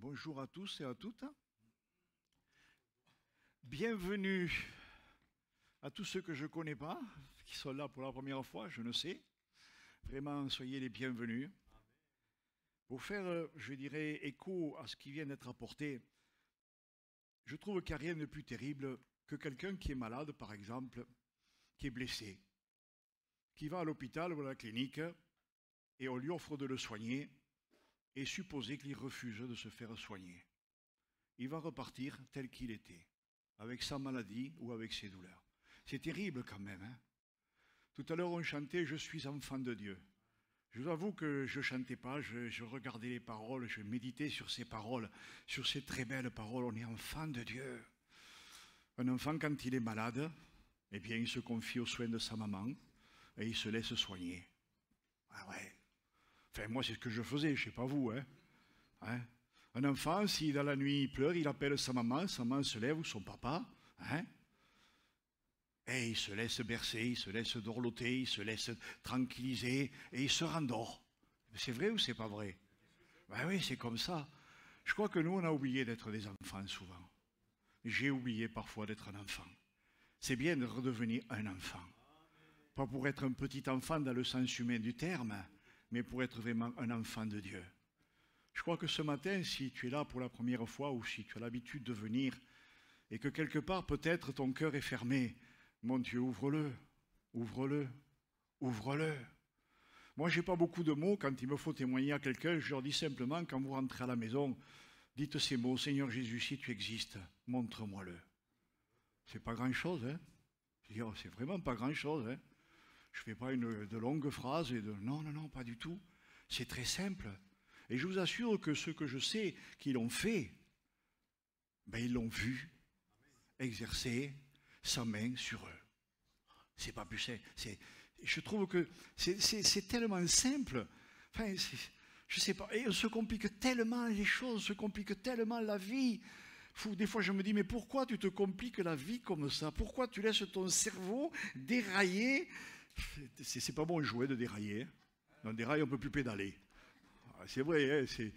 Bonjour à tous et à toutes. Bienvenue à tous ceux que je ne connais pas, qui sont là pour la première fois, je ne sais. Vraiment, soyez les bienvenus. Pour faire, je dirais, écho à ce qui vient d'être apporté, je trouve qu'il n'y a rien de plus terrible que quelqu'un qui est malade, par exemple, qui est blessé, qui va à l'hôpital ou à la clinique et on lui offre de le soigner et supposer qu'il refuse de se faire soigner. Il va repartir tel qu'il était, avec sa maladie ou avec ses douleurs. C'est terrible quand même. Hein? Tout à l'heure, on chantait « Je suis enfant de Dieu ». Je vous avoue que je ne chantais pas, je regardais les paroles, je méditais sur ces paroles, sur ces très belles paroles. On est enfant de Dieu. Un enfant, quand il est malade, eh bien, il se confie aux soins de sa maman et il se laisse soigner. Ah ouais. Enfin, moi, c'est ce que je faisais, je ne sais pas vous. Hein? Un enfant, si dans la nuit il pleure, il appelle sa maman se lève, ou son papa, hein? Et il se laisse bercer, il se laisse dorloter, il se laisse tranquilliser, et il se rendort. C'est vrai ou c'est pas vrai? Ben oui, c'est comme ça. Je crois que nous, on a oublié d'être des enfants souvent. J'ai oublié parfois d'être un enfant. C'est bien de redevenir un enfant. Pas pour être un petit enfant dans le sens humain du terme, mais pour être vraiment un enfant de Dieu. Je crois que ce matin, si tu es là pour la première fois ou si tu as l'habitude de venir et que quelque part peut-être ton cœur est fermé, mon Dieu, ouvre-le, ouvre-le, ouvre-le. Moi, je n'ai pas beaucoup de mots quand il me faut témoigner à quelqu'un. Je leur dis simplement, quand vous rentrez à la maison, dites ces mots, Seigneur Jésus, si tu existes, montre-moi-le. C'est pas grand-chose, hein. C'est vraiment pas grand-chose, hein. Je ne fais pas de longues phrases et de... Non, non, non, pas du tout. C'est très simple. Et je vous assure que ceux que je sais qui l'ont fait, ben ils l'ont vu exercer sa main sur eux. C'est pas plus simple. Je trouve que c'est tellement simple. Enfin, je sais pas. Et on se complique tellement les choses, on se complique tellement la vie. Des fois, je me dis, mais pourquoi tu te compliques la vie comme ça? Pourquoi tu laisses ton cerveau dérailler? C'est pas bon de jouer, de dérailler. On déraille, on ne peut plus pédaler. C'est vrai, hein,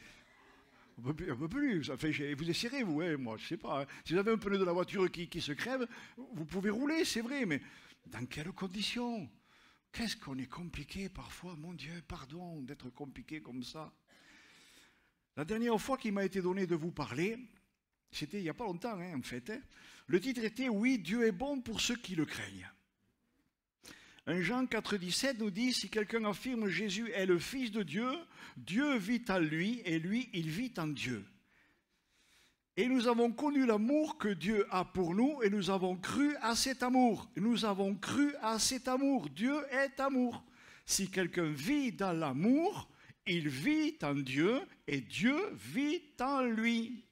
on ne peut plus. Enfin, vous essayerez, vous, hein, moi, je ne sais pas. Hein. Si vous avez un pneu de la voiture qui se crève, vous pouvez rouler, c'est vrai, mais dans quelles conditions? Qu'est-ce qu'on est compliqué parfois, mon Dieu, pardon d'être compliqué comme ça. La dernière fois qu'il m'a été donné de vous parler, c'était il n'y a pas longtemps, hein, en fait. Hein. Le titre était « Oui, Dieu est bon pour ceux qui le craignent ». 1 Jean 4,17 nous dit, si quelqu'un affirme Jésus est le Fils de Dieu, Dieu vit en lui et lui, il vit en Dieu. Et nous avons connu l'amour que Dieu a pour nous et nous avons cru à cet amour. Nous avons cru à cet amour. Dieu est amour. Si quelqu'un vit dans l'amour, il vit en Dieu et Dieu vit en lui.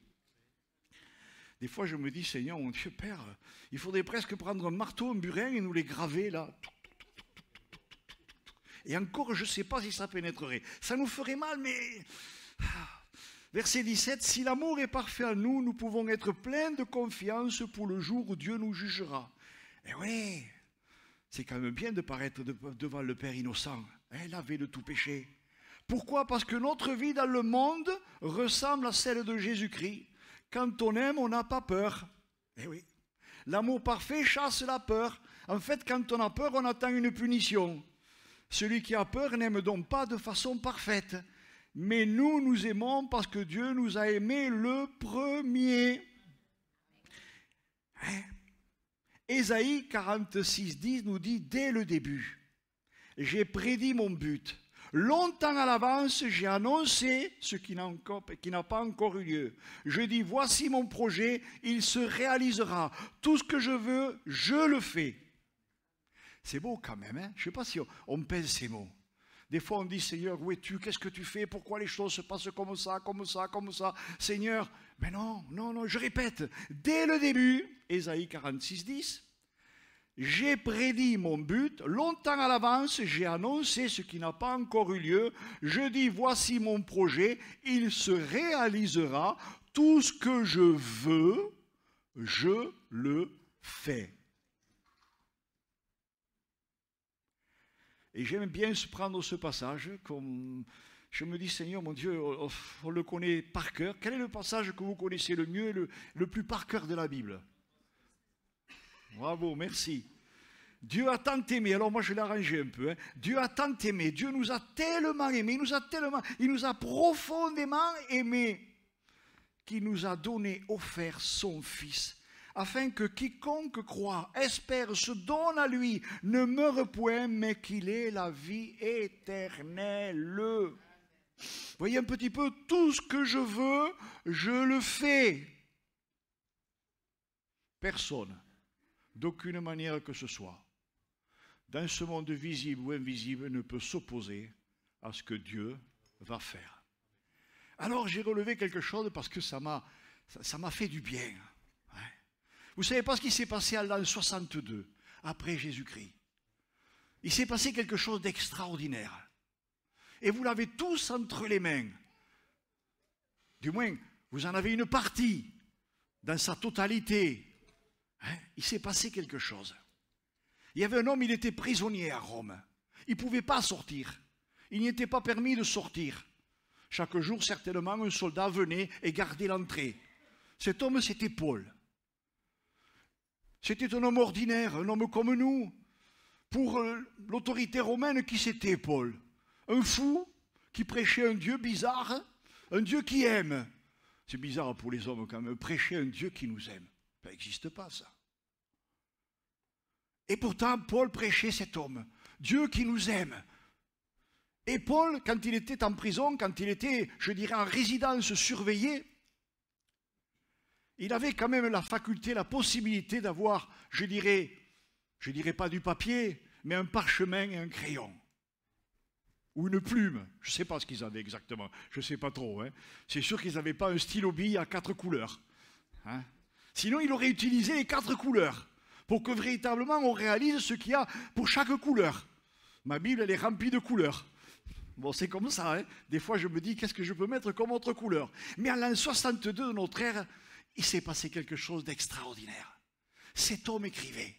Des fois, je me dis, Seigneur, mon Dieu, Père, il faudrait presque prendre un marteau, un burin et nous les graver là. Et encore, je ne sais pas si ça pénétrerait. Ça nous ferait mal, mais... Verset 17, si l'amour est parfait en nous, nous pouvons être pleins de confiance pour le jour où Dieu nous jugera. Eh oui, c'est quand même bien de paraître devant le Père innocent, hein, lavé de tout péché. Pourquoi? Parce que notre vie dans le monde ressemble à celle de Jésus-Christ. Quand on aime, on n'a pas peur. Eh oui, l'amour parfait chasse la peur. En fait, quand on a peur, on attend une punition. Celui qui a peur n'aime donc pas de façon parfaite. Mais nous, nous aimons parce que Dieu nous a aimés le premier. Hein? Ésaïe 46,10 nous dit dès le début, j'ai prédit mon but. Longtemps à l'avance, j'ai annoncé ce qui n'a pas encore eu lieu. Je dis, voici mon projet, il se réalisera. Tout ce que je veux, je le fais. C'est beau quand même, hein? Je ne sais pas si on pèse ces mots. Des fois on dit, Seigneur, où es-tu? Qu'est-ce que tu fais? Pourquoi les choses se passent comme ça, comme ça, comme ça? Seigneur, mais non, non, non, je répète, dès le début, Ésaïe 46,10, j'ai prédit mon but, longtemps à l'avance, j'ai annoncé ce qui n'a pas encore eu lieu. Je dis, voici mon projet, il se réalisera. Tout ce que je veux, je le fais. Et j'aime bien prendre ce passage comme, je me dis, Seigneur, mon Dieu, on le connaît par cœur. Quel est le passage que vous connaissez le mieux et le plus par cœur de la Bible? Bravo, merci. Dieu a tant aimé, alors moi je l'ai arrangé un peu, hein. Dieu a tant aimé, Dieu nous a tellement aimé, il nous a profondément aimé, qu'il nous a donné, offert son Fils, afin que quiconque croit, espère, se donne à lui, ne meure point, mais qu'il ait la vie éternelle. Voyez un petit peu, tout ce que je veux, je le fais. Personne, d'aucune manière que ce soit, dans ce monde visible ou invisible, ne peut s'opposer à ce que Dieu va faire. Alors j'ai relevé quelque chose parce que ça m'a fait du bien. Vous ne savez pas ce qui s'est passé en l'an 62, après Jésus-Christ. Il s'est passé quelque chose d'extraordinaire. Et vous l'avez tous entre les mains. Du moins, vous en avez une partie, dans sa totalité. Il s'est passé quelque chose. Il y avait un homme, il était prisonnier à Rome. Il ne pouvait pas sortir. Il n'y était pas permis de sortir. Chaque jour, certainement, un soldat venait et gardait l'entrée. Cet homme, c'était Paul. C'était un homme ordinaire, un homme comme nous. Pour l'autorité romaine, qui c'était Paul? Un fou qui prêchait un Dieu bizarre, un Dieu qui aime. C'est bizarre pour les hommes quand même, prêcher un Dieu qui nous aime. Ça n'existe pas ça. Et pourtant, Paul prêchait cet homme, Dieu qui nous aime. Et Paul, quand il était en prison, quand il était, je dirais, en résidence surveillée, il avait quand même la faculté, la possibilité d'avoir, je dirais pas du papier, mais un parchemin et un crayon. Ou une plume, je ne sais pas ce qu'ils avaient exactement, je ne sais pas trop. Hein. C'est sûr qu'ils n'avaient pas un stylo bille à 4 couleurs. Hein. Sinon, il aurait utilisé les 4 couleurs, pour que véritablement on réalise ce qu'il y a pour chaque couleur. Ma Bible, elle est remplie de couleurs. Bon, c'est comme ça, hein. Des fois je me dis, qu'est-ce que je peux mettre comme autre couleur? Mais en l'an 62 de notre ère, il s'est passé quelque chose d'extraordinaire. Cet homme écrivait.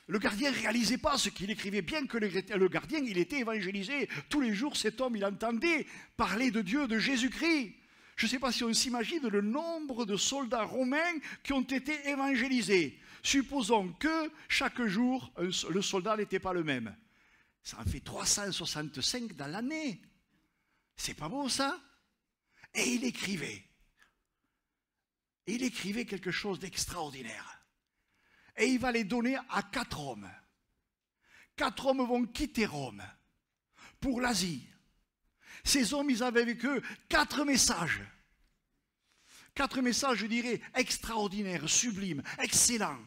Le gardien ne réalisait pas ce qu'il écrivait, bien que le gardien, il était évangélisé. Tous les jours, cet homme, il entendait parler de Dieu, de Jésus-Christ. Je ne sais pas si on s'imagine le nombre de soldats romains qui ont été évangélisés. Supposons que chaque jour, le soldat n'était pas le même. Ça en fait 365 dans l'année. C'est pas beau ça? Et il écrivait. Il écrivait quelque chose d'extraordinaire. Et il va les donner à 4 hommes. 4 hommes vont quitter Rome pour l'Asie. Ces hommes, ils avaient avec eux 4 messages. 4 messages, je dirais, extraordinaires, sublimes, excellents.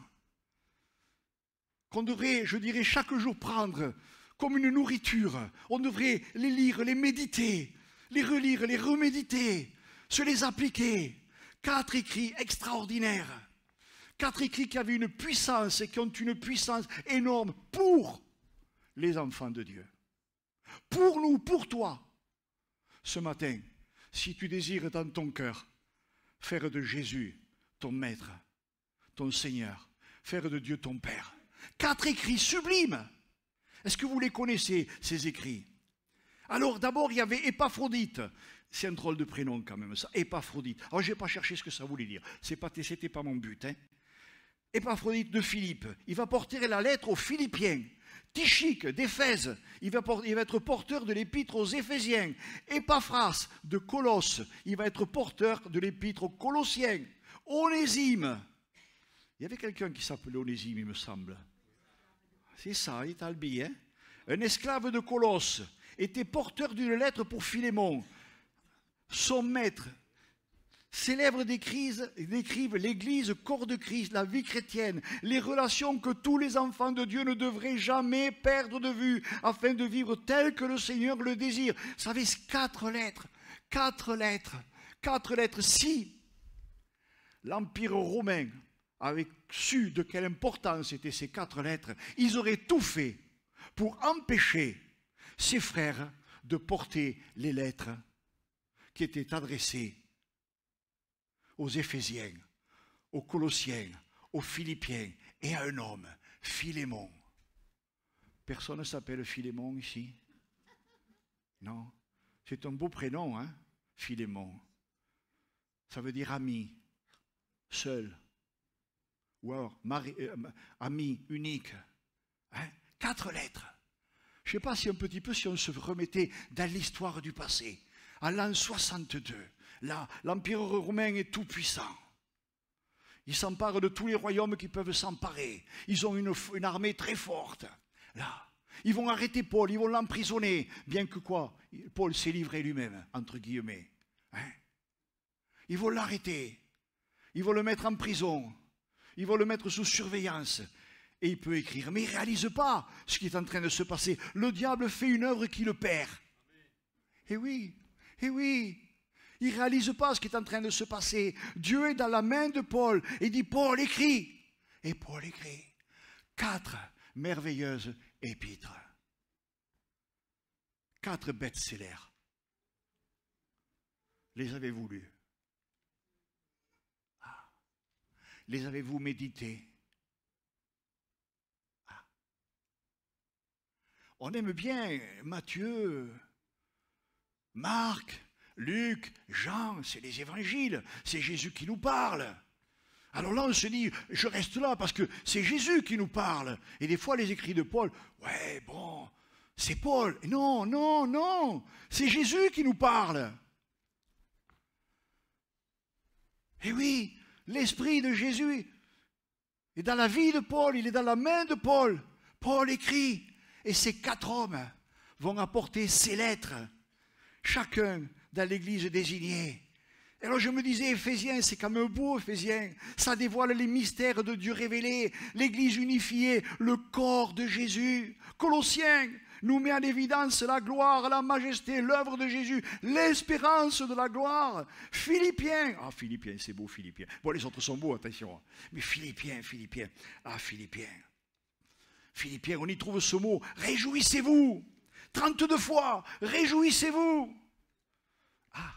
Qu'on devrait, je dirais, chaque jour prendre comme une nourriture. On devrait les lire, les méditer, les relire, les reméditer, se les appliquer. 4 écrits extraordinaires. 4 écrits qui avaient une puissance et qui ont une puissance énorme pour les enfants de Dieu. Pour nous, pour toi. Ce matin, si tu désires dans ton cœur faire de Jésus ton maître, ton Seigneur, faire de Dieu ton Père. 4 écrits sublimes. Est-ce que vous les connaissez, ces écrits? Alors d'abord, il y avait Épaphrodite. C'est un drôle de prénom quand même, ça, Épaphrodite. Alors je n'ai pas cherché ce que ça voulait dire. C'était pas mon but. Hein. Épaphrodite de Philippe. Il va porter la lettre aux Philippiens. Tychique d'Éphèse, il va être porteur de l'épître aux Éphésiens. Épaphras de Colosse, il va être porteur de l'épître aux Colossiens. Onésime, il y avait quelqu'un qui s'appelait Onésime, il me semble. C'est ça, il est albi, hein? Un esclave de Colosse était porteur d'une lettre pour Philémon. Son maître, célèbre décrivent l'Église, corps de Christ, la vie chrétienne, les relations que tous les enfants de Dieu ne devraient jamais perdre de vue, afin de vivre tel que le Seigneur le désire. Vous savez, 4 lettres, 4 lettres, 4 lettres. Si l'Empire romain avait su de quelle importance étaient ces 4 lettres, ils auraient tout fait pour empêcher ses frères de porter les lettres qui étaient adressées aux Éphésiens, aux Colossiens, aux Philippiens et à un homme, Philémon. Personne ne s'appelle Philémon ici? Non? C'est un beau prénom, hein, Philémon. Ça veut dire ami, seul, ou alors ami unique. Hein? 4 lettres. Je ne sais pas si un petit peu, si on se remettait dans l'histoire du passé, à l'an 62, là, l'Empire romain est tout puissant. Ils s'emparent de tous les royaumes qui peuvent s'emparer. Ils ont une armée très forte. Là, ils vont arrêter Paul, ils vont l'emprisonner. Bien que quoi, Paul s'est livré lui-même, entre guillemets. Hein? Ils vont l'arrêter. Ils vont le mettre en prison. Ils vont le mettre sous surveillance. Et il peut écrire. Mais il ne réalise pas ce qui est en train de se passer. Le diable fait une œuvre qui le perd. Et oui, et oui. Il ne réalise pas ce qui est en train de se passer. Dieu est dans la main de Paul et dit, Paul, écris. Et Paul écrit 4 merveilleuses épîtres. 4 best-sellers. Les avez-vous lus? Les avez-vous médités? On aime bien Matthieu, Marc, Luc, Jean, c'est les évangiles, c'est Jésus qui nous parle. Alors là, on se dit, je reste là parce que c'est Jésus qui nous parle. Et des fois, les écrits de Paul, ouais, bon, c'est Paul. Non, non, non, c'est Jésus qui nous parle. Et oui, l'esprit de Jésus est dans la vie de Paul, il est dans la main de Paul. Paul écrit, et ces 4 hommes vont apporter ces lettres, chacun dans l'église désignée. Et alors je me disais, Éphésiens, c'est quand même beau, Éphésiens. Ça dévoile les mystères de Dieu révélés, l'église unifiée, le corps de Jésus. Colossiens nous met en évidence la gloire, la majesté, l'œuvre de Jésus, l'espérance de la gloire. Philippiens, ah Philippiens, c'est beau Philippiens. Bon, les autres sont beaux, attention. Mais Philippiens, ah Philippiens. Philippiens, on y trouve ce mot, réjouissez-vous. 32 fois, réjouissez-vous. Ah,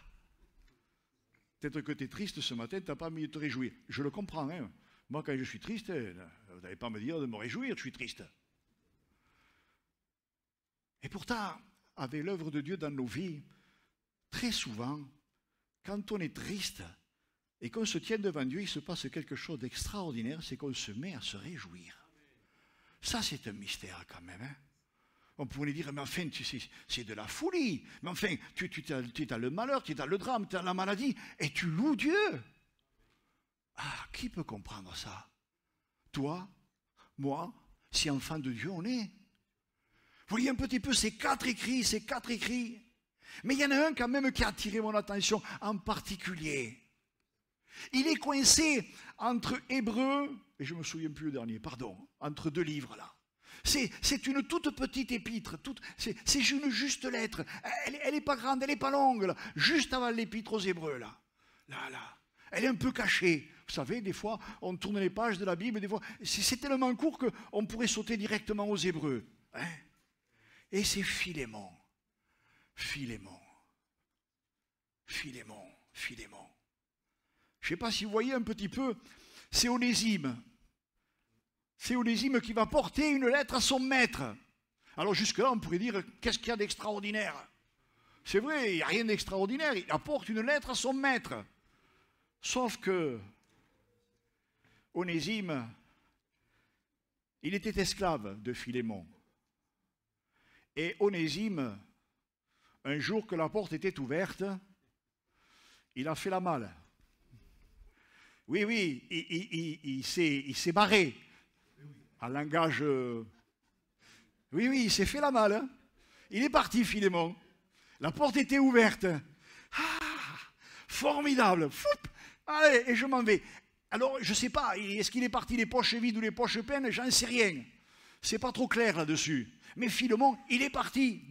peut-être que tu es triste ce matin, tu n'as pas envie de te réjouir. Je le comprends, hein. Moi, quand je suis triste, vous n'allez pas me dire de me réjouir, je suis triste. Et pourtant, avec l'œuvre de Dieu dans nos vies, très souvent, quand on est triste et qu'on se tient devant Dieu, il se passe quelque chose d'extraordinaire, c'est qu'on se met à se réjouir. Ça, c'est un mystère quand même. Hein? On pourrait dire, mais enfin, c'est de la folie. Mais enfin, tu es dans le malheur, tu es dans le drame, tu es dans la maladie, et tu loues Dieu. Ah, qui peut comprendre ça? Toi, moi, si enfant de Dieu on est. Vous voyez un petit peu ces 4 écrits, Mais il y en a un quand même qui a attiré mon attention en particulier. Il est coincé entre Hébreux, et je ne me souviens plus le dernier, pardon, entre 2 livres là. C'est une toute petite épître, c'est une juste lettre. Elle n'est pas grande, elle n'est pas longue, là, juste avant l'épître aux Hébreux. Là. Elle est un peu cachée. Vous savez, des fois, on tourne les pages de la Bible, des fois, c'est tellement court qu'on pourrait sauter directement aux Hébreux. Hein? Et c'est Philémon. Je ne sais pas si vous voyez un petit peu, c'est Onésime. C'est Onésime qui va porter une lettre à son maître. Alors jusque-là, on pourrait dire, qu'est-ce qu'il y a d'extraordinaire? C'est vrai, il n'y a rien d'extraordinaire. Il apporte une lettre à son maître. Sauf que Onésime, il était esclave de Philémon. Et Onésime, un jour que la porte était ouverte, il a fait la malle. Oui, il s'est barré. En langage... Oui, il s'est fait la malle. Hein. Il est parti, Philémon. La porte était ouverte. Ah, formidable. Foup, allez, et je m'en vais. Alors, je ne sais pas, est-ce qu'il est parti les poches vides ou les poches pleines? J'en sais rien. C'est pas trop clair là-dessus. Mais Philémon, il est parti.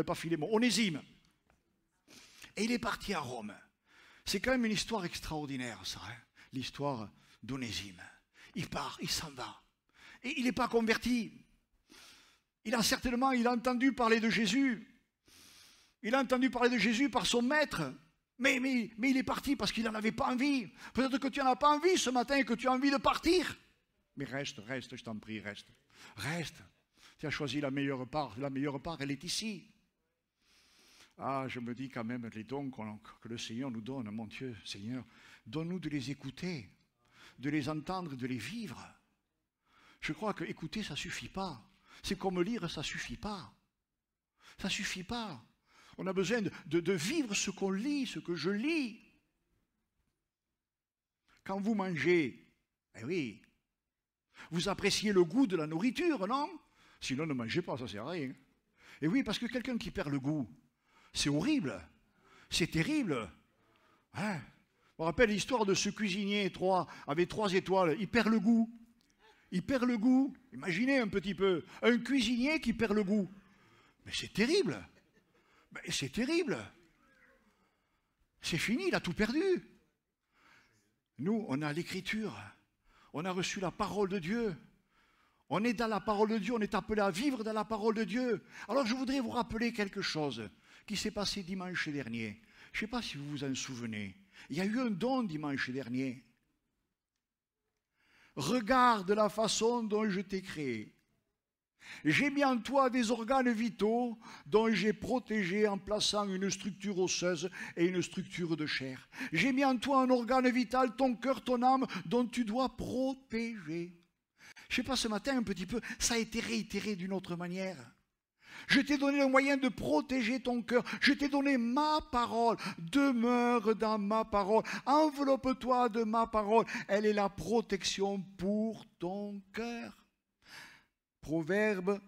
Pas Philémon, Onésime. Et il est parti à Rome. C'est quand même une histoire extraordinaire, ça. Hein, l'histoire d'Onésime. Il part, il s'en va. Et il n'est pas converti. Il a entendu parler de Jésus. Il a entendu parler de Jésus par son maître. Mais il est parti parce qu'il n'en avait pas envie. Peut-être que tu n'en as pas envie ce matin et que tu as envie de partir. Mais reste, je t'en prie, reste. Reste. Tu as choisi la meilleure part, elle est ici. Ah, je me dis quand même, les dons que le Seigneur nous donne, mon Dieu, Seigneur, donne-nous de les écouter, de les entendre, de les vivre. Je crois que écouter, ça ne suffit pas. C'est comme lire, ça ne suffit pas. Ça ne suffit pas. On a besoin de vivre ce qu'on lit, ce que je lis. Quand vous mangez, eh oui, vous appréciez le goût de la nourriture, non? Sinon, ne mangez pas, ça ne sert à rien. Et oui, parce que quelqu'un qui perd le goût, c'est horrible, c'est terrible. Hein? Je me rappelle l'histoire de ce cuisinier avec 3 étoiles, il perd le goût. Il perd le goût. Imaginez un petit peu, un cuisinier qui perd le goût. Mais c'est terrible. Mais c'est terrible. C'est fini, il a tout perdu. Nous, on a l'Écriture. On a reçu la parole de Dieu. On est dans la parole de Dieu, on est appelé à vivre dans la parole de Dieu. Alors je voudrais vous rappeler quelque chose qui s'est passé dimanche dernier. Je ne sais pas si vous vous en souvenez. Il y a eu un don dimanche dernier. Regarde la façon dont je t'ai créé. J'ai mis en toi des organes vitaux dont j'ai protégé en plaçant une structure osseuse et une structure de chair. J'ai mis en toi un organe vital, ton cœur, ton âme, dont tu dois protéger. Je ne sais pas, ce matin, un petit peu, ça a été réitéré d'une autre manière. Je t'ai donné le moyen de protéger ton cœur. Je t'ai donné ma parole. Demeure dans ma parole. Enveloppe-toi de ma parole. Elle est la protection pour ton cœur. Proverbe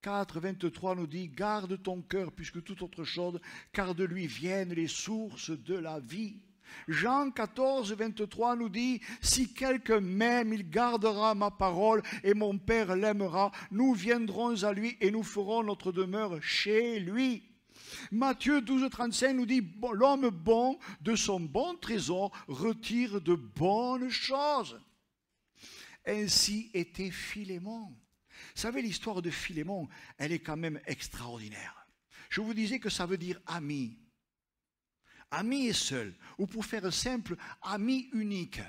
4, 23 nous dit, garde ton cœur plus que toute autre chose, car de lui viennent les sources de la vie. Jean 14, 23 nous dit, si quelqu'un m'aime, il gardera ma parole et mon Père l'aimera. Nous viendrons à lui et nous ferons notre demeure chez lui. Matthieu 12, 35 nous dit, l'homme bon de son bon trésor retire de bonnes choses. Ainsi était Philémon. Vous savez, l'histoire de Philémon, elle est quand même extraordinaire. Je vous disais que ça veut dire ami. Ami et seul, ou pour faire simple, ami unique.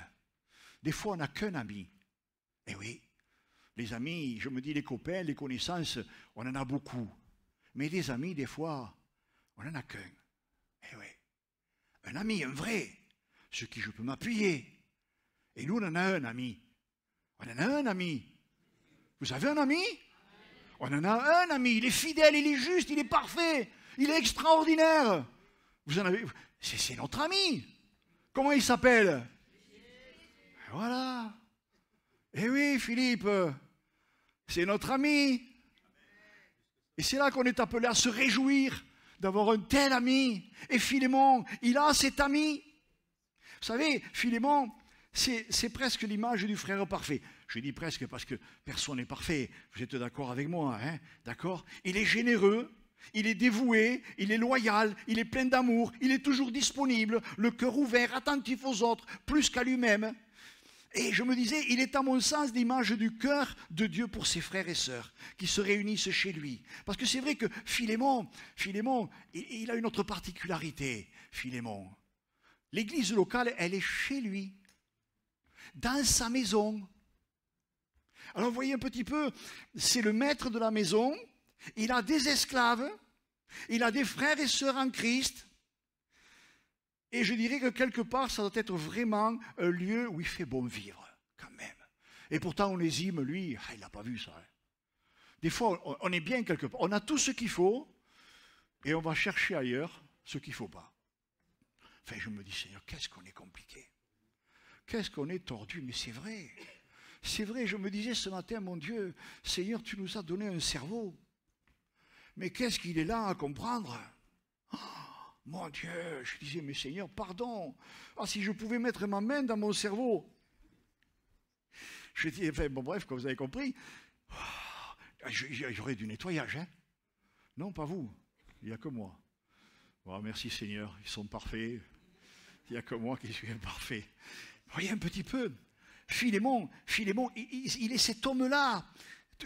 Des fois, on n'a qu'un ami. Eh oui, les amis, je me dis les copains, les connaissances, on en a beaucoup. Mais des amis, des fois, on n'en a qu'un. Eh oui, un ami, un vrai, sur qui je peux m'appuyer. Et nous, on en a un ami. On en a un ami. Vous avez un ami? On en a un ami. Il est fidèle, il est juste, il est parfait, il est extraordinaire. Vous en avez... C'est notre ami. Comment il s'appelle? Voilà. Eh oui, Philippe, c'est notre ami. Et c'est là qu'on est appelé à se réjouir d'avoir un tel ami. Et Philémon, il a cet ami. Vous savez, Philémon, c'est presque l'image du frère parfait. Je dis presque parce que personne n'est parfait. Vous êtes d'accord avec moi, hein? D'accord? Il est généreux. Il est dévoué, il est loyal, il est plein d'amour, il est toujours disponible, le cœur ouvert, attentif aux autres, plus qu'à lui-même. Et je me disais, il est à mon sens l'image du cœur de Dieu pour ses frères et sœurs qui se réunissent chez lui. Parce que c'est vrai que Philémon, il a une autre particularité, Philémon. L'église locale, elle est chez lui, dans sa maison. Alors vous voyez un petit peu, c'est le maître de la maison. Il a des esclaves, il a des frères et sœurs en Christ. Et je dirais que quelque part, ça doit être vraiment un lieu où il fait bon vivre, quand même. Et pourtant, Onésime, lui, il n'a pas vu ça. Hein. Des fois, on est bien quelque part. On a tout ce qu'il faut, et on va chercher ailleurs ce qu'il ne faut pas. Enfin, je me dis, Seigneur, qu'est-ce qu'on est compliqué. Qu'est-ce qu'on est tordu, mais c'est vrai. C'est vrai, je me disais ce matin, mon Dieu, Seigneur, tu nous as donné un cerveau. Mais qu'est-ce qu'il est là à comprendre? Oh, mon Dieu, je disais, mais Seigneur, pardon. Ah, si je pouvais mettre ma main dans mon cerveau. Je dis, enfin, bon, bref, comme vous avez compris, j'aurais du nettoyage. Hein? Non, pas vous. Il n'y a que moi. Oh, merci Seigneur, ils sont parfaits. Il n'y a que moi qui suis imparfait. Voyez un petit peu. Philémon, il est cet homme-là.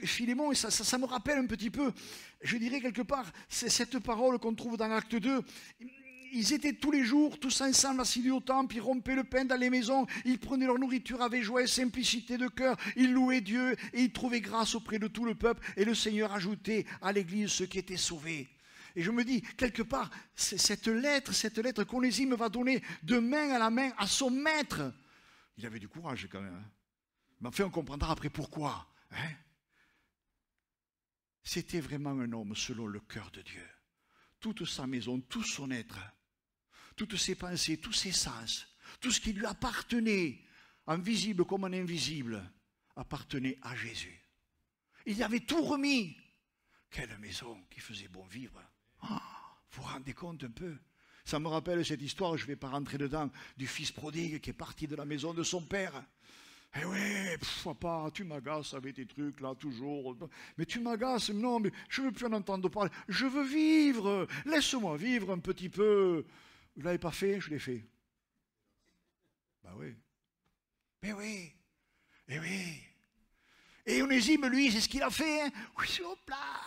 Philémon, ça me rappelle un petit peu, je dirais quelque part, c'est cette parole qu'on trouve dans Acte 2. Ils étaient tous les jours, tous ensemble, assidus au temple, ils rompaient le pain dans les maisons, ils prenaient leur nourriture avec joie et simplicité de cœur, ils louaient Dieu et ils trouvaient grâce auprès de tout le peuple. Et le Seigneur ajoutait à l'église ceux qui étaient sauvés. Et je me dis, quelque part, cette lettre qu'Onésime va donner de main à la main à son maître. Il avait du courage quand même. Hein. Mais enfin, on comprendra après pourquoi. Hein. C'était vraiment un homme selon le cœur de Dieu. Toute sa maison, tout son être, toutes ses pensées, tous ses sens, tout ce qui lui appartenait, en visible comme en invisible, appartenait à Jésus. Il y avait tout remis. Quelle maison qui faisait bon vivre. Oh, vous vous rendez compte un peu? Ça me rappelle cette histoire, je ne vais pas rentrer dedans, du fils prodigue qui est parti de la maison de son père. Eh oui, papa, tu m'agaces avec tes trucs là, toujours. Mais tu m'agaces, non, mais je ne veux plus en entendre parler. Je veux vivre, laisse-moi vivre un petit peu. Vous ne l'avez pas fait, je l'ai fait. Ben oui. Mais oui, eh oui. Et Onésime, lui, c'est ce qu'il a fait. Hein. Oui, hop là,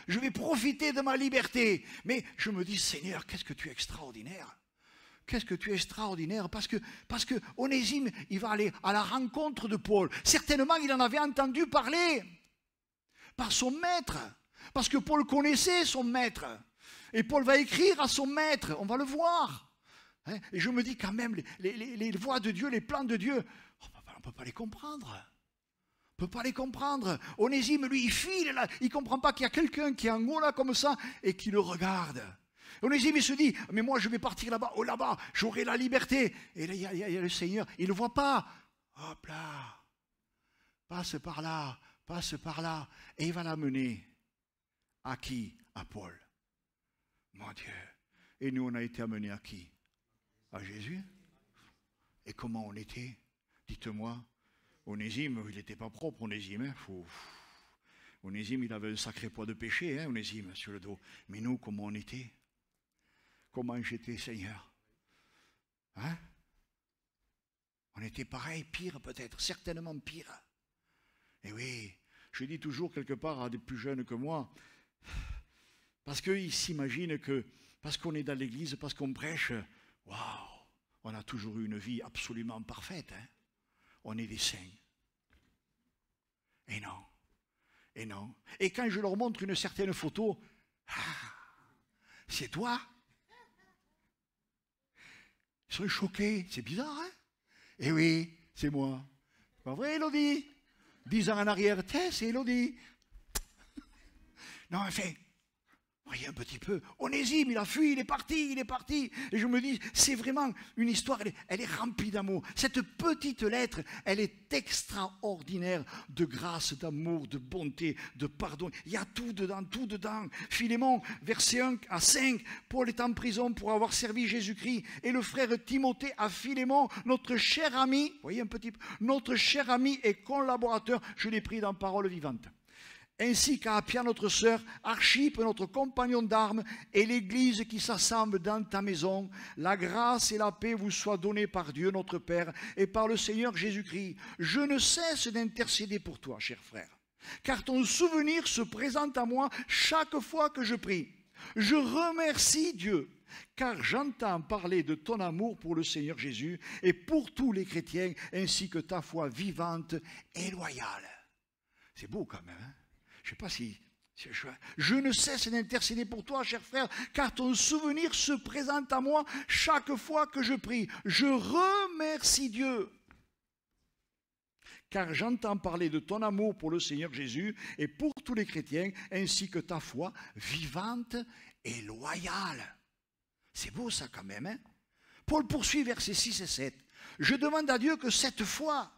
je vais profiter de ma liberté. Mais je me dis, Seigneur, qu'est-ce que tu es extraordinaire. Qu'est-ce que tu es extraordinaire. Parce que Onésime, il va aller à la rencontre de Paul. Certainement, il en avait entendu parler par son maître. Parce que Paul connaissait son maître. Et Paul va écrire à son maître. On va le voir. Hein. Et je me dis quand même, les voies de Dieu, les plans de Dieu, on ne peut pas les comprendre. On ne peut pas les comprendre. Onésime, lui, il file là. Il ne comprend pas qu'il y a quelqu'un qui est en haut là comme ça et qui le regarde. Onésime, il se dit, mais moi je vais partir là-bas. Oh là-bas, j'aurai la liberté. Et là, il y a le Seigneur. Il ne le voit pas. Hop là. Passe par là. Passe par là. Et il va l'amener. À qui? À Paul. Mon Dieu. Et nous, on a été amenés à qui? À Jésus. Et comment on était? Dites-moi. Onésime, il n'était pas propre, Onésime. Hein. Onésime, il avait un sacré poids de péché, hein, Onésime, sur le dos. Mais nous, comment on était? Comment j'étais, Seigneur? Hein? On était pareil, pire peut-être, certainement pire. Et oui, je dis toujours quelque part à des plus jeunes que moi, parce qu'ils s'imaginent que, parce qu'on est dans l'église, parce qu'on prêche, waouh, on a toujours eu une vie absolument parfaite, hein? On est des saints. Et non. Et non. Et quand je leur montre une certaine photo, ah, c'est toi? Ils sont choqués. C'est bizarre, hein? Eh oui, c'est moi. C'est pas vrai, Élodie? 10 ans en arrière, c'est Élodie. Non, enfin, voyez un petit peu, Onésime, il a fui, il est parti. Et je me dis, c'est vraiment une histoire, elle est remplie d'amour. Cette petite lettre, elle est extraordinaire de grâce, d'amour, de bonté, de pardon. Il y a tout dedans, tout dedans. Philémon, versets 1 à 5, Paul est en prison pour avoir servi Jésus-Christ. Et le frère Timothée à Philémon, notre cher ami, voyez un petit peu, notre cher ami et collaborateur, je l'ai pris dans Parole vivante. Ainsi qu'à Appia, notre sœur, Archippe, notre compagnon d'armes, et l'Église qui s'assemble dans ta maison, la grâce et la paix vous soient données par Dieu notre Père et par le Seigneur Jésus-Christ. Je ne cesse d'intercéder pour toi, cher frère, car ton souvenir se présente à moi chaque fois que je prie. Je remercie Dieu, car j'entends parler de ton amour pour le Seigneur Jésus et pour tous les chrétiens, ainsi que ta foi vivante et loyale. C'est beau quand même, hein? Je ne sais pas si c'est chouette. Je ne cesse d'intercéder pour toi, cher frère, car ton souvenir se présente à moi chaque fois que je prie. Je remercie Dieu, car j'entends parler de ton amour pour le Seigneur Jésus et pour tous les chrétiens, ainsi que ta foi vivante et loyale. C'est beau ça quand même, hein? Paul poursuit versets 6 et 7. Je demande à Dieu que cette foi,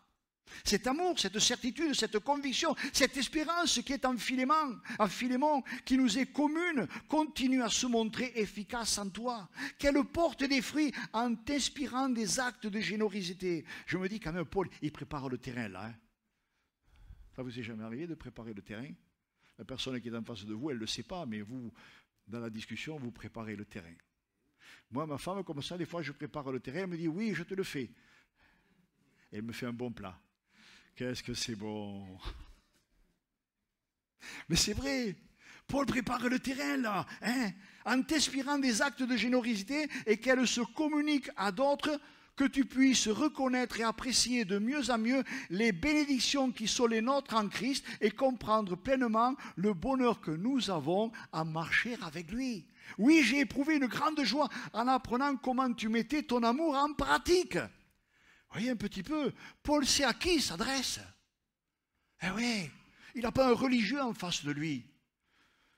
cet amour, cette certitude, cette conviction, cette espérance qui est en Philémon, qui nous est commune, continue à se montrer efficace en toi. Qu'elle porte des fruits en t'inspirant des actes de générosité. Je me dis quand même, Paul, il prépare le terrain là. Hein. Ça vous est jamais arrivé de préparer le terrain? La personne qui est en face de vous, elle ne le sait pas, mais vous, dans la discussion, vous préparez le terrain. Moi, ma femme, comme ça, des fois, je prépare le terrain, elle me dit, oui, je te le fais. Et elle me fait un bon plat. Qu'est-ce que c'est bon! Mais c'est vrai, Paul prépare le terrain là, hein, en t'inspirant des actes de générosité et qu'elle se communique à d'autres, que tu puisses reconnaître et apprécier de mieux en mieux les bénédictions qui sont les nôtres en Christ et comprendre pleinement le bonheur que nous avons à marcher avec lui. Oui, j'ai éprouvé une grande joie en apprenant comment tu mettais ton amour en pratique. Voyez un petit peu, Paul sait à qui il s'adresse. Eh oui, il n'a pas un religieux en face de lui.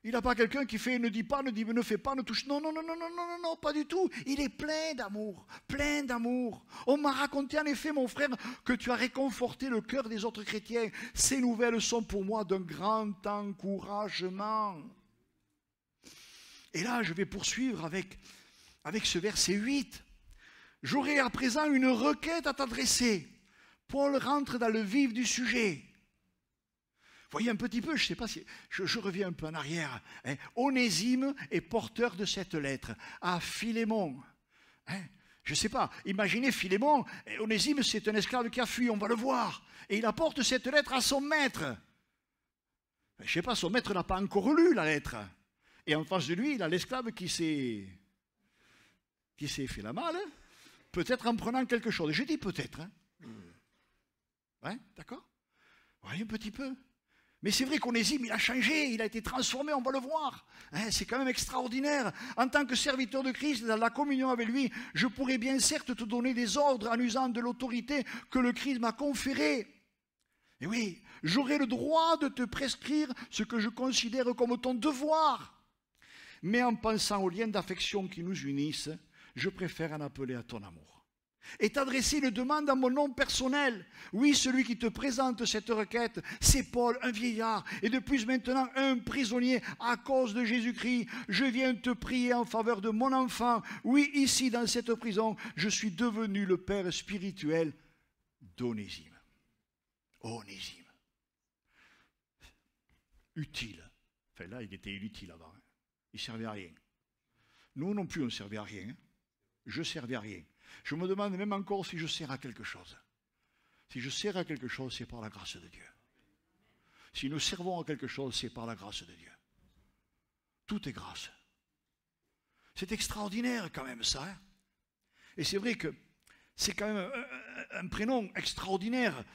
Il n'a pas quelqu'un qui fait ne dit pas, ne fait pas, ne touche. Non, non, non, non, non, non, non, non, pas du tout. Il est plein d'amour, plein d'amour. On m'a raconté en effet, mon frère, que tu as réconforté le cœur des autres chrétiens. Ces nouvelles sont pour moi d'un grand encouragement. Et là, je vais poursuivre avec ce verset 8. J'aurai à présent une requête à t'adresser. Paul rentre dans le vif du sujet. Voyez un petit peu, je ne sais pas si... Je reviens un peu en arrière. Hein. Onésime est porteur de cette lettre à Philémon. Hein. Je ne sais pas, imaginez Philémon, Onésime c'est un esclave qui a fui, on va le voir. Et il apporte cette lettre à son maître. Je ne sais pas, son maître n'a pas encore lu la lettre. Et en face de lui, il a l'esclave qui s'est fait la malle. Peut-être en prenant quelque chose. Je dis peut-être. Hein. Ouais, d'accord? Voyez un petit peu. Mais c'est vrai qu'Onésime, il a changé, il a été transformé, on va le voir. Hein, c'est quand même extraordinaire. En tant que serviteur de Christ, dans la communion avec lui, je pourrais bien certes te donner des ordres en usant de l'autorité que le Christ m'a conférée. Et oui, j'aurai le droit de te prescrire ce que je considère comme ton devoir. Mais en pensant aux liens d'affection qui nous unissent, je préfère en appeler à ton amour. Et t'adresser une demande à mon nom personnel. Oui, celui qui te présente cette requête, c'est Paul, un vieillard, et depuis maintenant un prisonnier à cause de Jésus-Christ. Je viens te prier en faveur de mon enfant. Oui, ici, dans cette prison, je suis devenu le père spirituel d'Onésime. Onésime. Utile. Enfin là, il était inutile avant. Hein. Il ne servait à rien. Nous non plus, on ne servait à rien. Hein. Je ne servais à rien. Je me demande même encore si je sers à quelque chose. Si je sers à quelque chose, c'est par la grâce de Dieu. Si nous servons à quelque chose, c'est par la grâce de Dieu. Tout est grâce. C'est extraordinaire quand même ça. Hein. Et c'est vrai que c'est quand même un prénom extraordinaire.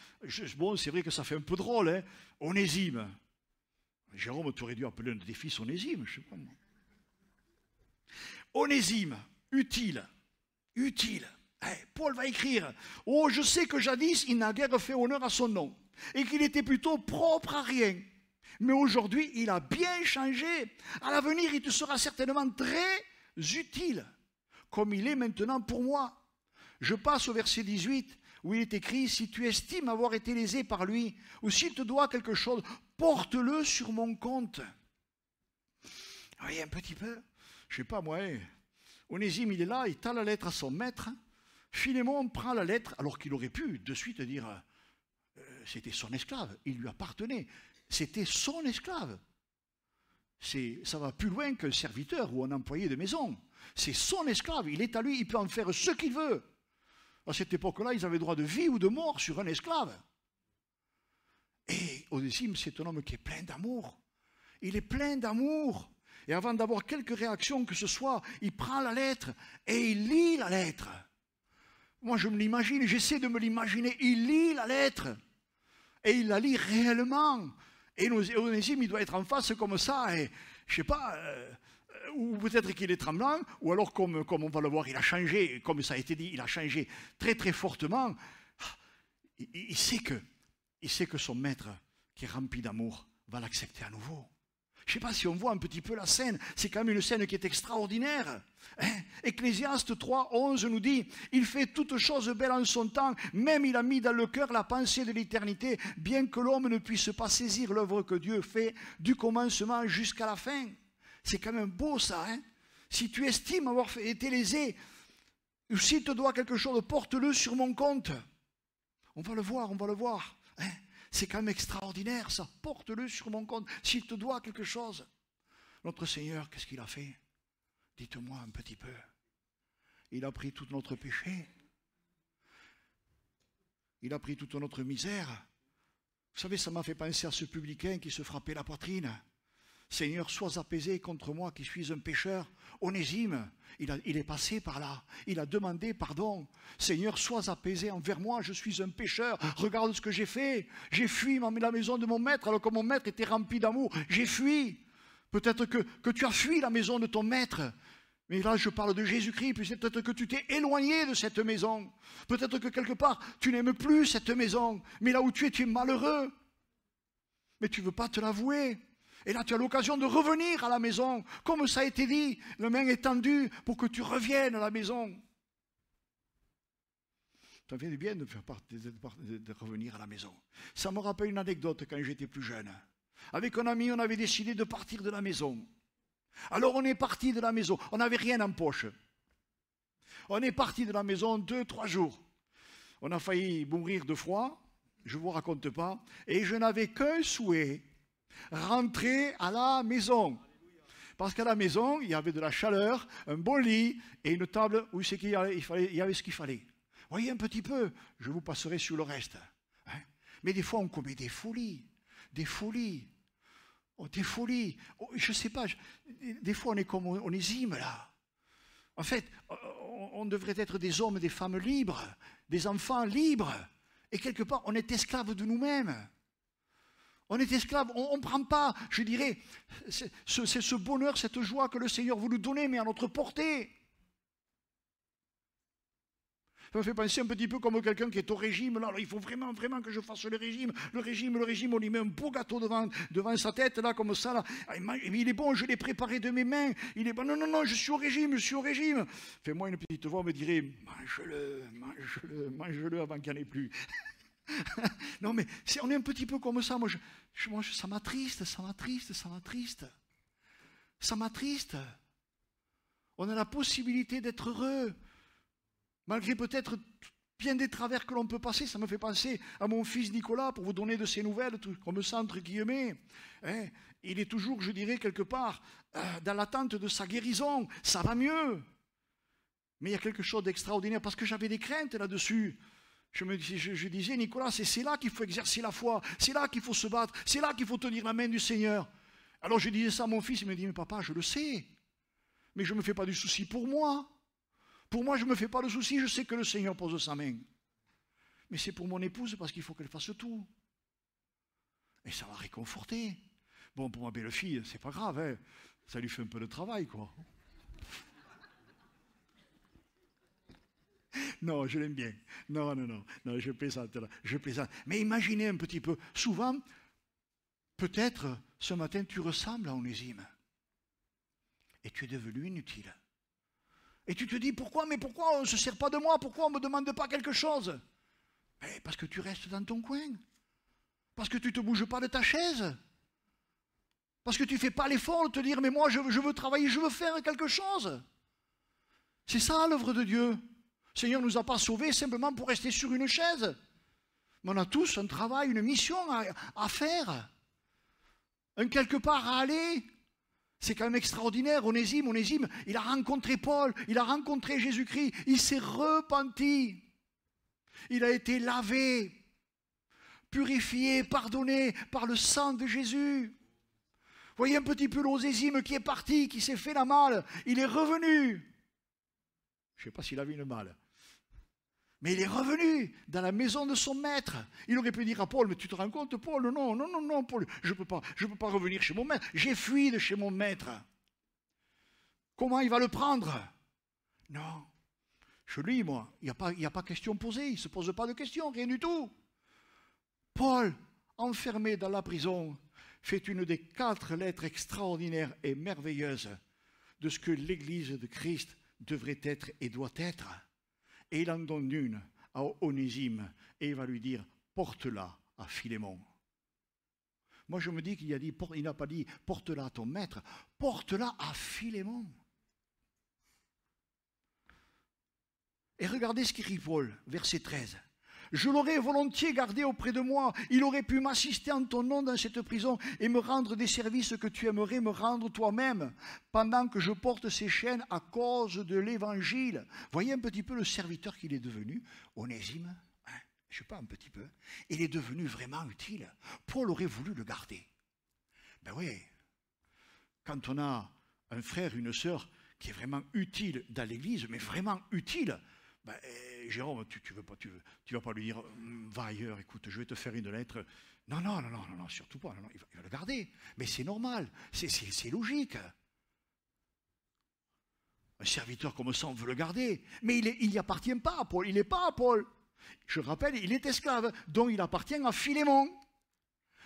Bon, c'est vrai que ça fait un peu drôle. Hein. Onésime. Jérôme, tu aurais dû appeler un de tes fils Onésime, je ne sais pas moi. Onésime, utile. Utile. Paul va écrire, « Oh, je sais que jadis, il n'a guère fait honneur à son nom, et qu'il était plutôt propre à rien. Mais aujourd'hui, il a bien changé. À l'avenir, il te sera certainement très utile, comme il est maintenant pour moi. » Je passe au verset 18, où il est écrit, « Si tu estimes avoir été lésé par lui, ou s'il te doit quelque chose, porte-le sur mon compte. » Vous voyez un petit peu, je ne sais pas moi, Onésime, il est là, il tend la lettre à son maître. Philémon prend la lettre, alors qu'il aurait pu de suite dire c'était son esclave, il lui appartenait. C'était son esclave. Ça va plus loin qu'un serviteur ou un employé de maison. C'est son esclave, il est à lui, il peut en faire ce qu'il veut. À cette époque-là, ils avaient droit de vie ou de mort sur un esclave. Et Onésime, c'est un homme qui est plein d'amour. Il est plein d'amour. Et avant d'avoir quelques réactions que ce soit, il prend la lettre et il lit la lettre. Moi, je me l'imagine, j'essaie de me l'imaginer. Il lit la lettre et il la lit réellement. Et Onésime, il doit être en face comme ça. Et je ne sais pas, ou peut-être qu'il est tremblant, ou alors comme on va le voir, il a changé, comme ça a été dit, il a changé très très fortement. Il sait que son maître, qui est rempli d'amour, va l'accepter à nouveau. Je ne sais pas si on voit un petit peu la scène, c'est quand même une scène qui est extraordinaire. Hein? Ecclésiaste 3, 11 nous dit, « Il fait toutes choses belles en son temps, même il a mis dans le cœur la pensée de l'éternité, bien que l'homme ne puisse pas saisir l'œuvre que Dieu fait du commencement jusqu'à la fin. » C'est quand même beau ça. Hein? Si tu estimes avoir été lésé, ou s'il te doit quelque chose, porte-le sur mon compte. On va le voir, on va le voir. Hein? C'est quand même extraordinaire, ça. Porte-le sur mon compte, s'il te doit quelque chose. Notre Seigneur, qu'est-ce qu'il a fait? Dites-moi un petit peu. Il a pris tout notre péché. Il a pris toute notre misère. Vous savez, ça m'a fait penser à ce publicain qui se frappait la poitrine. Seigneur, sois apaisé contre moi qui suis un pécheur. Onésime, il est passé par là. Il a demandé pardon. Seigneur, sois apaisé envers moi, je suis un pécheur. Regarde ce que j'ai fait. J'ai fui la maison de mon maître alors que mon maître était rempli d'amour. J'ai fui. Peut-être que tu as fui la maison de ton maître. Mais là, je parle de Jésus-Christ, puis c'est peut-être que tu t'es éloigné de cette maison. Peut-être que quelque part, tu n'aimes plus cette maison. Mais là où tu es malheureux. Mais tu ne veux pas te l'avouer. Et là, tu as l'occasion de revenir à la maison. Comme ça a été dit, la main est tendue pour que tu reviennes à la maison. Ça fait du bien de revenir à la maison. Ça me rappelle une anecdote quand j'étais plus jeune. Avec un ami, on avait décidé de partir de la maison. Alors on est parti de la maison, on n'avait rien en poche. On est parti de la maison 2-3 jours. On a failli mourir de froid, je ne vous raconte pas, et je n'avais qu'un souhait, rentrer à la maison. Parce qu'à la maison, il y avait de la chaleur, un bon lit et une table où il y avait ce qu'il fallait. Voyez un petit peu, je vous passerai sur le reste. Hein? Mais des fois on commet des folies, des folies. Oh, des folies, oh, je ne sais pas, des fois on est comme Onésime là. En fait, on devrait être des hommes, des femmes libres, des enfants libres. Et quelque part, on est esclave de nous-mêmes. On est esclave, on ne prend pas, je dirais, c'est ce bonheur, cette joie que le Seigneur veut nous donner, mais à notre portée. Ça me fait penser un petit peu comme quelqu'un qui est au régime. Là, alors, il faut vraiment, vraiment que je fasse le régime. Le régime, on lui met un beau gâteau devant sa tête, là, comme ça. Là. Il est bon, je l'ai préparé de mes mains. Il est bon, non, non, non, je suis au régime, je suis au régime. Fais-moi une petite voix, me dirait, mange-le avant qu'il n'y en ait plus. Non, mais on est un petit peu comme ça. Moi, ça m'attriste, ça m'attriste, ça m'attriste. Ça m'attriste. On a la possibilité d'être heureux. Malgré peut-être bien des travers que l'on peut passer, ça me fait penser à mon fils Nicolas, pour vous donner de ses nouvelles, comme ça, entre guillemets. Hein, il est toujours, je dirais, quelque part, dans l'attente de sa guérison. Ça va mieux. Mais il y a quelque chose d'extraordinaire, parce que j'avais des craintes là-dessus. Je disais, Nicolas, c'est là qu'il faut exercer la foi, c'est là qu'il faut se battre, c'est là qu'il faut tenir la main du Seigneur. Alors je disais ça à mon fils, il me dit, mais papa, je le sais, mais je ne me fais pas du souci pour moi. Pour moi, je ne me fais pas de souci, je sais que le Seigneur pose sa main. Mais c'est pour mon épouse parce qu'il faut qu'elle fasse tout. Et ça m'a réconforté. Bon, pour ma belle-fille, c'est pas grave, hein. Ça lui fait un peu de travail, quoi. Non, je l'aime bien. Non, je plaisante là, je plaisante. Mais imaginez un petit peu, souvent, peut-être, ce matin, tu ressembles à Onésime. Et tu es devenu inutile. Et tu te dis, pourquoi on ne se sert pas de moi? Pourquoi on ne me demande pas quelque chose? Mais parce que tu restes dans ton coin. Parce que tu ne te bouges pas de ta chaise. Parce que tu ne fais pas l'effort de te dire, mais moi je veux travailler, je veux faire quelque chose. C'est ça l'œuvre de Dieu. Le Seigneur ne nous a pas sauvés simplement pour rester sur une chaise. Mais on a tous un travail, une mission à faire. Un quelque part à aller. C'est quand même extraordinaire, Onésime, il a rencontré Paul, il a rencontré Jésus-Christ, il s'est repenti. Il a été lavé, purifié, pardonné par le sang de Jésus. Voyez un petit peu l'Onésime qui est parti, qui s'est fait la malle, il est revenu. Je ne sais pas s'il avait une malle. Mais il est revenu dans la maison de son maître. Il aurait pu dire à Paul, mais tu te rends compte, Paul? Non, Paul, je ne peux pas revenir chez mon maître. J'ai fui de chez mon maître. Comment il va le prendre? Non. Je lis, moi, il n'y a pas question posée, il ne se pose pas de questions, rien du tout. Paul, enfermé dans la prison, fait une des 4 lettres extraordinaires et merveilleuses de ce que l'Église de Christ devrait être et doit être. Et il en donne une à Onésime et il va lui dire, porte-la à Philémon. Moi je me dis qu'il n'a pas dit, porte-la à ton maître, porte-la à Philémon. Et regardez ce qu'écrit Paul, verset 13. Je l'aurais volontiers gardé auprès de moi. Il aurait pu m'assister en ton nom dans cette prison et me rendre des services que tu aimerais me rendre toi-même, pendant que je porte ces chaînes à cause de l'évangile. Voyez un petit peu le serviteur qu'il est devenu, Onésime. Hein, je ne sais pas, un petit peu. Il est devenu vraiment utile. Paul aurait voulu le garder. Ben oui, quand on a un frère, une sœur qui est vraiment utile dans l'église, mais vraiment utile, ben, Jérôme, tu vas pas lui dire, va ailleurs, écoute, je vais te faire une lettre. Non, non, non, non, non, surtout pas. Non, non, il va le garder. Mais c'est normal, c'est logique. Un serviteur comme ça, on veut le garder. Mais il n'y appartient pas à Paul. Il n'est pas à Paul. Je rappelle, il est esclave, donc il appartient à Philémon.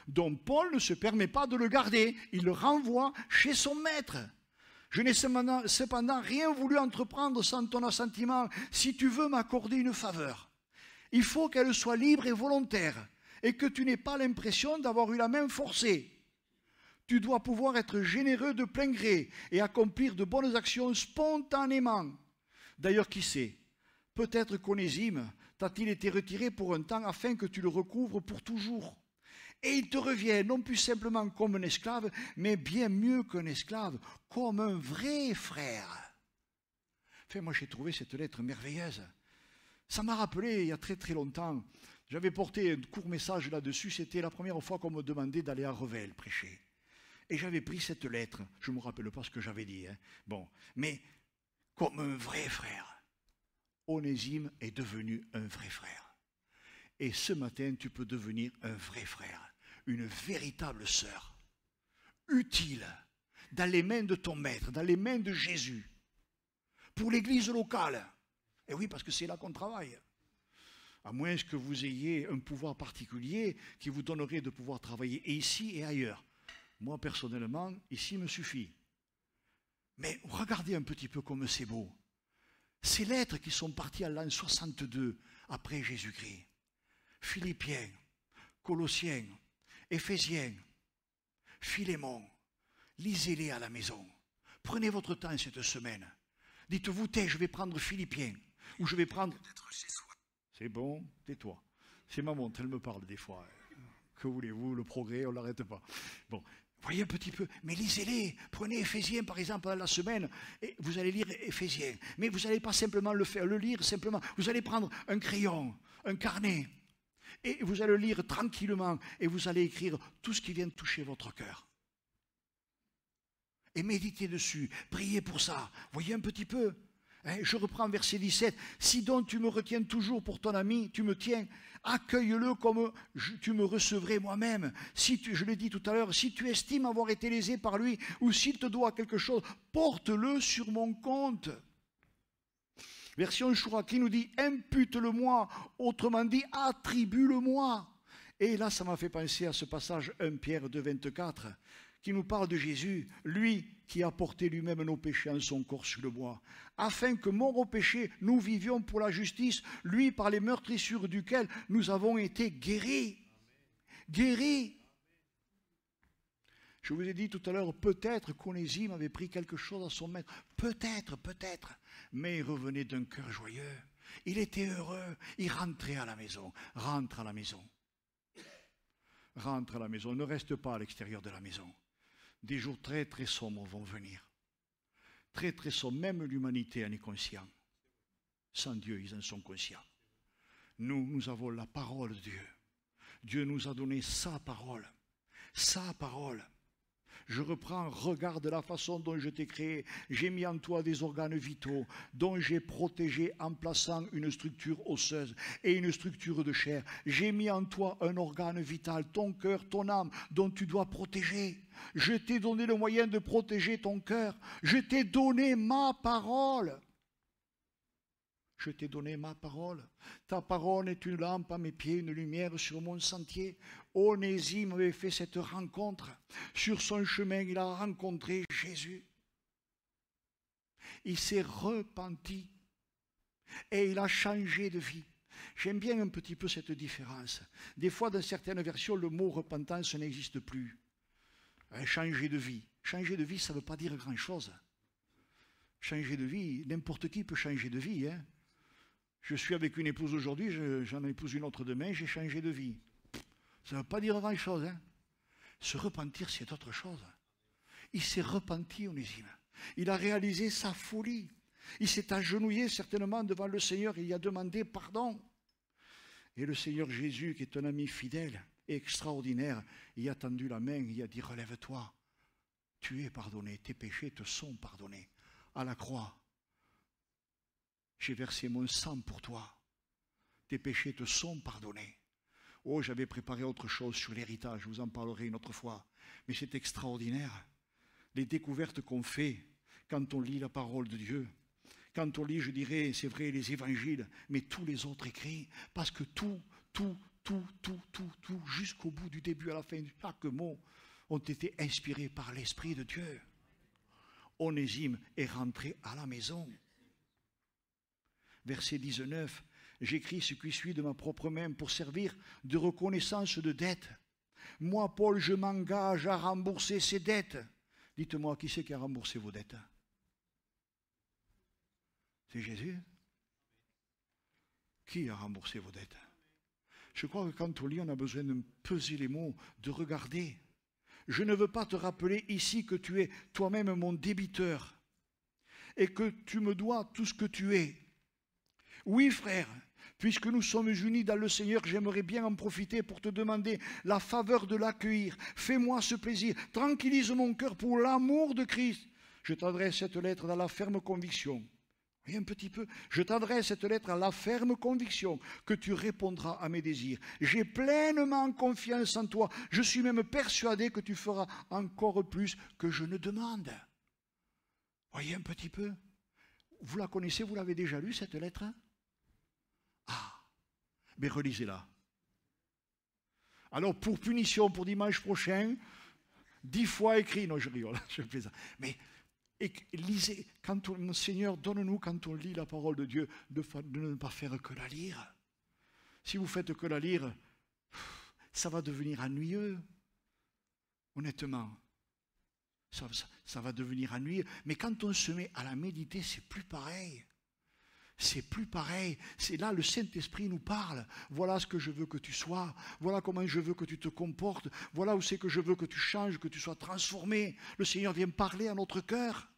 Donc Paul ne se permet pas de le garder. Il le renvoie chez son maître. Je n'ai cependant rien voulu entreprendre sans ton assentiment. Si tu veux m'accorder une faveur, il faut qu'elle soit libre et volontaire et que tu n'aies pas l'impression d'avoir eu la main forcée. Tu dois pouvoir être généreux de plein gré et accomplir de bonnes actions spontanément. D'ailleurs, qui sait, peut-être qu'Onésime t'a-t-il été retiré pour un temps afin que tu le recouvres pour toujours. Et il te revient non plus simplement comme un esclave, mais bien mieux qu'un esclave, comme un vrai frère. Enfin, moi j'ai trouvé cette lettre merveilleuse. Ça m'a rappelé il y a très très longtemps, j'avais porté un court message là-dessus, c'était la première fois qu'on me demandait d'aller à Revel prêcher. Et j'avais pris cette lettre, je ne me rappelle pas ce que j'avais dit, bon, mais comme un vrai frère. Onésime est devenu un vrai frère. Et ce matin, tu peux devenir un vrai frère, une véritable sœur, utile, dans les mains de ton maître, dans les mains de Jésus, pour l'église locale. Et oui, parce que c'est là qu'on travaille. À moins que vous ayez un pouvoir particulier qui vous donnerait de pouvoir travailler ici et ailleurs. Moi, personnellement, ici me suffit. Mais regardez un petit peu comme c'est beau. Ces lettres qui sont parties à l'an 62 après Jésus-Christ. Philippiens, Colossiens, Éphésiens, Philémon, lisez-les à la maison. Prenez votre temps cette semaine. Dites-vous, je vais prendre Philippiens, ou je vais prendre... C'est bon, tais-toi. C'est ma montre, elle me parle des fois. Que voulez-vous, le progrès, on ne l'arrête pas. Bon, voyez un petit peu, mais lisez-les. Prenez Éphésiens, par exemple, la semaine, et vous allez lire Éphésiens. Mais vous n'allez pas simplement le lire, simplement. Vous allez prendre un crayon, un carnet, et vous allez le lire tranquillement, et vous allez écrire tout ce qui vient de toucher votre cœur. Et méditez dessus, priez pour ça. Voyez un petit peu. Je reprends verset 17. Si donc tu me retiens toujours pour ton ami, tu me tiens, accueille-le comme tu me recevrais moi-même. Je l'ai dit tout à l'heure, si tu estimes avoir été lésé par lui, ou s'il te doit quelque chose, porte-le sur mon compte. Version Choura qui nous dit, impute-le-moi, autrement dit, attribue-le-moi. Et là, ça m'a fait penser à ce passage 1 Pierre 2, 24, qui nous parle de Jésus, lui qui a porté lui-même nos péchés en son corps sur le bois, afin que, mort au péché, nous vivions pour la justice, lui par les meurtrissures duquel nous avons été guéris. Guéris. Je vous ai dit tout à l'heure, peut-être qu'Onésime avait pris quelque chose à son maître. Peut-être, peut-être. Mais il revenait d'un cœur joyeux. Il était heureux. Il rentrait à la maison. Rentre à la maison. Rentre à la maison. Ne reste pas à l'extérieur de la maison. Des jours très très sombres vont venir. Très très sombres. Même l'humanité en est conscient. Sans Dieu, ils en sont conscients. Nous avons la parole de Dieu. Dieu nous a donné sa parole. Sa parole. Je reprends, regarde la façon dont je t'ai créé. J'ai mis en toi des organes vitaux, dont j'ai protégé en plaçant une structure osseuse et une structure de chair. J'ai mis en toi un organe vital, ton cœur, ton âme, dont tu dois protéger. Je t'ai donné le moyen de protéger ton cœur. Je t'ai donné ma parole. Je t'ai donné ma parole. Ta parole est une lampe à mes pieds, une lumière sur mon sentier. Onésime avait fait cette rencontre. Sur son chemin, il a rencontré Jésus. Il s'est repenti et il a changé de vie. J'aime bien un petit peu cette différence. Des fois, dans certaines versions, le mot repentance n'existe plus. Changer de vie. Changer de vie, ça ne veut pas dire grand-chose. Changer de vie, n'importe qui peut changer de vie, hein. Je suis avec une épouse aujourd'hui, j'en épouse une autre demain, j'ai changé de vie. Ça ne veut pas dire grand-chose. Hein. Se repentir, c'est autre chose. Il s'est repenti, Onésime. Il a réalisé sa folie. Il s'est agenouillé certainement devant le Seigneur et il a demandé pardon. Et le Seigneur Jésus, qui est un ami fidèle et extraordinaire, il a tendu la main, il a dit, relève-toi. Tu es pardonné, tes péchés te sont pardonnés. À la croix. J'ai versé mon sang pour toi. tes péchés te sont pardonnés. Oh, j'avais préparé autre chose sur l'héritage, je vous en parlerai une autre fois. Mais c'est extraordinaire, les découvertes qu'on fait quand on lit la parole de Dieu. Quand on lit, je dirais, c'est vrai, les évangiles, mais tous les autres écrits, parce que tout, jusqu'au bout, du début à la fin, chaque mot, ont été inspirés par l'Esprit de Dieu. Onésime est rentré à la maison. Verset 19, j'écris ce qui suit de ma propre main pour servir de reconnaissance de dette. Moi, Paul, je m'engage à rembourser ces dettes. Dites-moi, qui c'est qui a remboursé vos dettes? C'est Jésus. Qui a remboursé vos dettes? Je crois que quand on lit, on a besoin de peser les mots, de regarder. Je ne veux pas te rappeler ici que tu es toi-même mon débiteur et que tu me dois tout ce que tu es. Oui, frère, puisque nous sommes unis dans le Seigneur, j'aimerais bien en profiter pour te demander la faveur de l'accueillir. Fais-moi ce plaisir, tranquillise mon cœur pour l'amour de Christ. Je t'adresse cette lettre dans la ferme conviction. Et un petit peu, je t'adresse cette lettre à la ferme conviction que tu répondras à mes désirs. J'ai pleinement confiance en toi. Je suis même persuadé que tu feras encore plus que je ne demande. Voyez un petit peu. Vous la connaissez, vous l'avez déjà lue cette lettre? Ah, mais relisez-la. Alors pour punition, pour dimanche prochain, 10 fois écrit. Non, je rigole, je plaisante. Mais et lisez, Seigneur, donne-nous, quand on lit la parole de Dieu, de ne pas faire que la lire. Si vous faites que la lire, ça va devenir ennuyeux. Honnêtement, ça va devenir ennuyeux. Mais quand on se met à la méditer, c'est plus pareil. C'est plus pareil. C'est là le Saint-Esprit nous parle. Voilà ce que je veux que tu sois. Voilà comment je veux que tu te comportes. Voilà où c'est que je veux que tu changes, que tu sois transformé. Le Seigneur vient parler à notre cœur.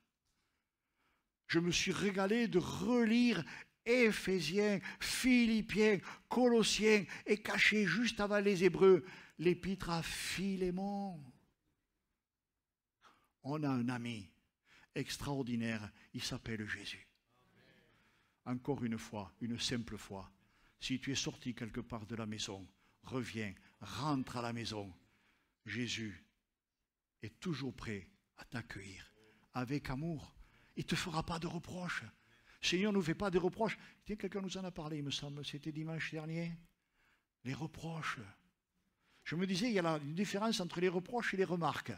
Je me suis régalé de relire Éphésiens, Philippiens, Colossiens et caché juste avant les Hébreux l'épître à Philémon. On a un ami extraordinaire. Il s'appelle Jésus. Encore une fois, une simple fois, si tu es sorti quelque part de la maison, reviens, rentre à la maison. Jésus est toujours prêt à t'accueillir avec amour. Il ne te fera pas de reproches. Le Seigneur ne nous fait pas de reproches. Tiens, quelqu'un nous en a parlé, il me semble, c'était dimanche dernier. Les reproches. Je me disais, il y a une différence entre les reproches et les remarques.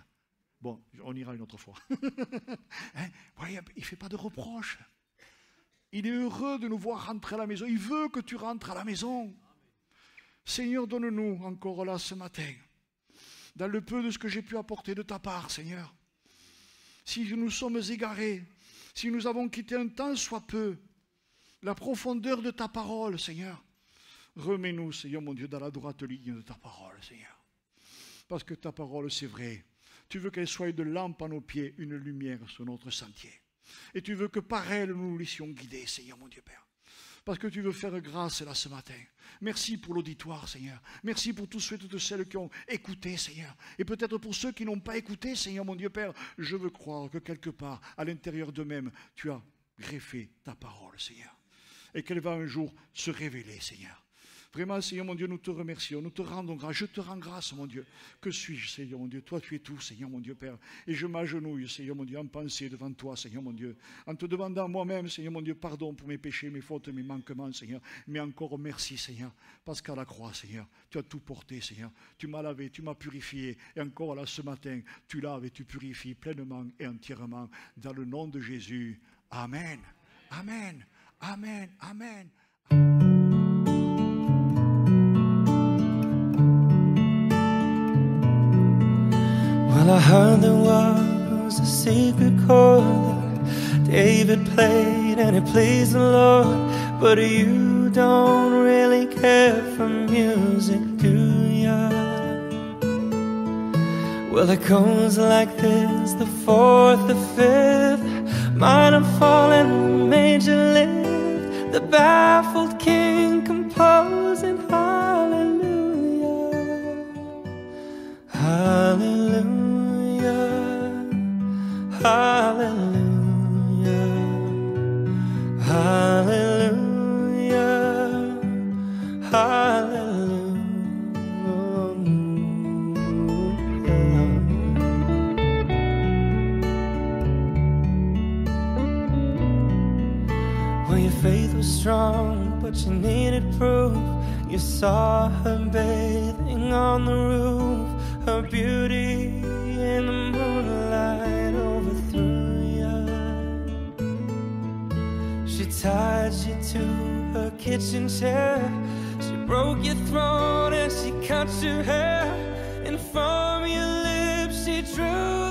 Bon, on ira une autre fois. Hein? Voyez, il ne fait pas de reproches. Il est heureux de nous voir rentrer à la maison. Il veut que tu rentres à la maison. Seigneur, donne-nous encore là ce matin, dans le peu de ce que j'ai pu apporter de ta part, Seigneur. Si nous sommes égarés, si nous avons quitté un temps soit peu la profondeur de ta parole, Seigneur, remets-nous, Seigneur mon Dieu, dans la droite ligne de ta parole, Seigneur. Parce que ta parole, c'est vrai. Tu veux qu'elle soit une lampe à nos pieds, une lumière sur notre sentier. Et tu veux que par elle, nous nous laissions guider, Seigneur mon Dieu Père. Parce que tu veux faire grâce là ce matin. Merci pour l'auditoire, Seigneur. Merci pour tous ceux et toutes celles qui ont écouté, Seigneur. Et peut-être pour ceux qui n'ont pas écouté, Seigneur mon Dieu Père. Je veux croire que quelque part, à l'intérieur d'eux-mêmes, tu as greffé ta parole, Seigneur. Et qu'elle va un jour se révéler, Seigneur. Vraiment, Seigneur mon Dieu, nous te remercions, nous te rendons grâce. Je te rends grâce, mon Dieu. Que suis-je, Seigneur mon Dieu? Toi, tu es tout, Seigneur mon Dieu Père. Et je m'agenouille, Seigneur mon Dieu, en pensée devant toi, Seigneur mon Dieu. En te demandant moi-même, Seigneur mon Dieu, pardon pour mes péchés, mes fautes, mes manquements, Seigneur. Mais encore merci, Seigneur, parce qu'à la croix, Seigneur, tu as tout porté, Seigneur. Tu m'as lavé, tu m'as purifié. Et encore là, ce matin, tu laves et tu purifies pleinement et entièrement. Dans le nom de Jésus. Amen. Amen. Amen. Amen. Well, I heard there was a secret chord that David played and it pleased the Lord. But you don't really care for music, do ya? Well, it goes like this, the fourth, the fifth, minor fall and major lift, the baffled king composing hallelujah, hallelujah. Hallelujah, hallelujah, wrong, but you needed proof. You saw her bathing on the roof. Her beauty in the moonlight overthrew you. She tied you to her kitchen chair. She broke your throat and she cut your hair. And from your lips she drew